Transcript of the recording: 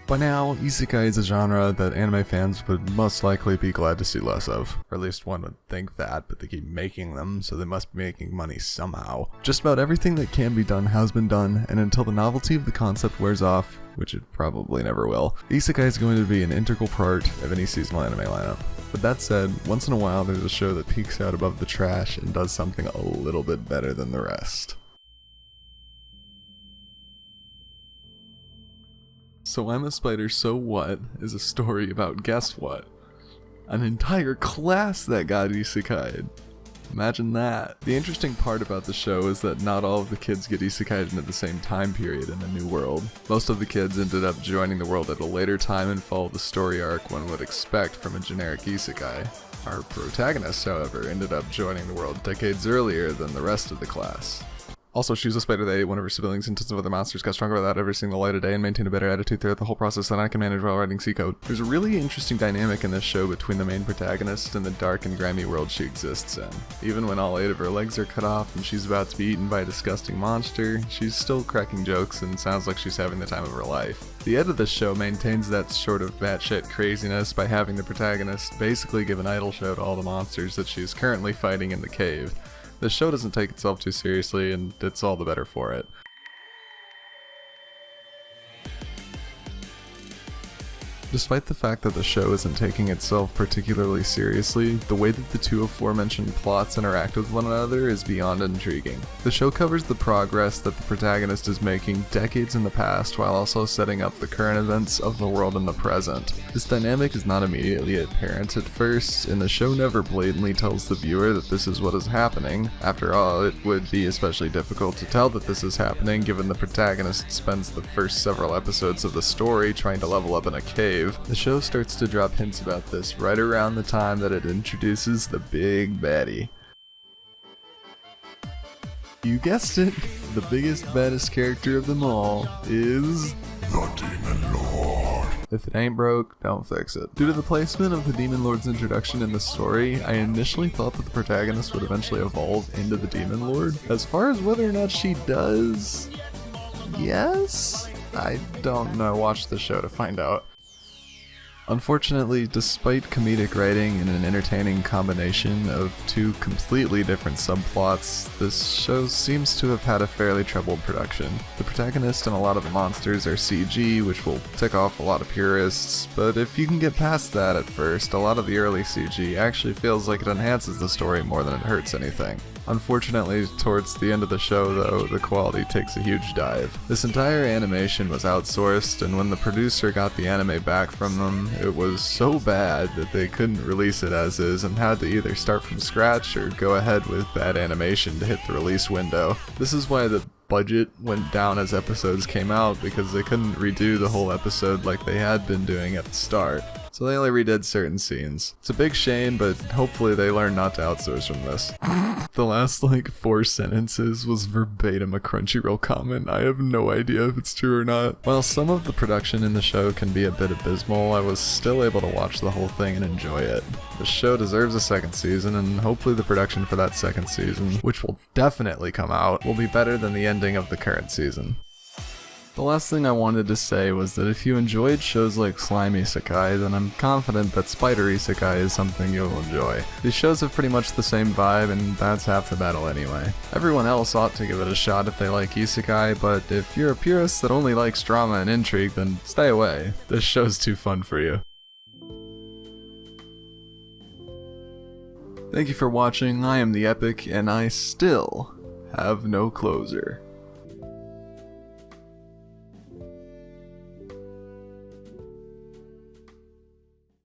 By now, isekai is a genre that anime fans would most likely be glad to see less of. Or at least one would think that, but they keep making them, so they must be making money somehow. Just about everything that can be done has been done, and until the novelty of the concept wears off, which it probably never will, isekai is going to be an integral part of any seasonal anime lineup. But that said, once in a while there's a show that peeks out above the trash and does something a little bit better than the rest. So I'm a Spider, So What is a story about, guess what? An entire class that got isekai'd. Imagine that. The interesting part about the show is that not all of the kids get isekai'd at the same time period in a new world. Most of the kids ended up joining the world at a later time and follow the story arc one would expect from a generic isekai. Our protagonist, however, ended up joining the world decades earlier than the rest of the class. Also, she was a spider that ate one of her siblings and tons of other monsters, got stronger without ever seeing the light of day, and maintained a better attitude throughout the whole process than I can manage while writing C code. There's a really interesting dynamic in this show between the main protagonist and the dark and grimy world she exists in. Even when all 8 of her legs are cut off and she's about to be eaten by a disgusting monster, she's still cracking jokes and sounds like she's having the time of her life. The end of this show maintains that sort of batshit craziness by having the protagonist basically give an idol show to all the monsters that she's currently fighting in the cave. The show doesn't take itself too seriously, and it's all the better for it. Despite the fact that the show isn't taking itself particularly seriously, the way that the two aforementioned plots interact with one another is beyond intriguing. The show covers the progress that the protagonist is making decades in the past while also setting up the current events of the world in the present. This dynamic is not immediately apparent at first, and the show never blatantly tells the viewer that this is what is happening. After all, it would be especially difficult to tell that this is happening given the protagonist spends the first several episodes of the story trying to level up in a cave. The show starts to drop hints about this right around the time that it introduces the big baddie. You guessed it, the biggest, baddest character of them all is the Demon Lord. If it ain't broke, don't fix it. Due to the placement of the Demon Lord's introduction in the story, I initially thought that the protagonist would eventually evolve into the Demon Lord. As far as whether or not she does, yes? I don't know, watch the show to find out. Unfortunately, despite comedic writing and an entertaining combination of 2 completely different subplots, this show seems to have had a fairly troubled production. The protagonist and a lot of the monsters are CG, which will tick off a lot of purists, but if you can get past that at first, a lot of the early CG actually feels like it enhances the story more than it hurts anything. Unfortunately, towards the end of the show though, the quality takes a huge dive. This entire animation was outsourced, and when the producer got the anime back from them, it was so bad that they couldn't release it as is and had to either start from scratch or go ahead with bad animation to hit the release window. This is why the budget went down as episodes came out, because they couldn't redo the whole episode like they had been doing at the start. So they only redid certain scenes. It's a big shame, but hopefully they learn not to outsource from this. The last 4 sentences was verbatim a Crunchyroll comment. I have no idea if it's true or not. While some of the production in the show can be a bit abysmal, I was still able to watch the whole thing and enjoy it. The show deserves a second season, and hopefully the production for that second season, which will definitely come out, will be better than the ending of the current season. The last thing I wanted to say was that if you enjoyed shows like Slime Isekai, then I'm confident that Spider Isekai is something you'll enjoy. These shows have pretty much the same vibe, and that's half the battle anyway. Everyone else ought to give it a shot if they like Isekai, but if you're a purist that only likes drama and intrigue, then stay away. This show's too fun for you. Thank you for watching. I am the Epic, and I still have no closer.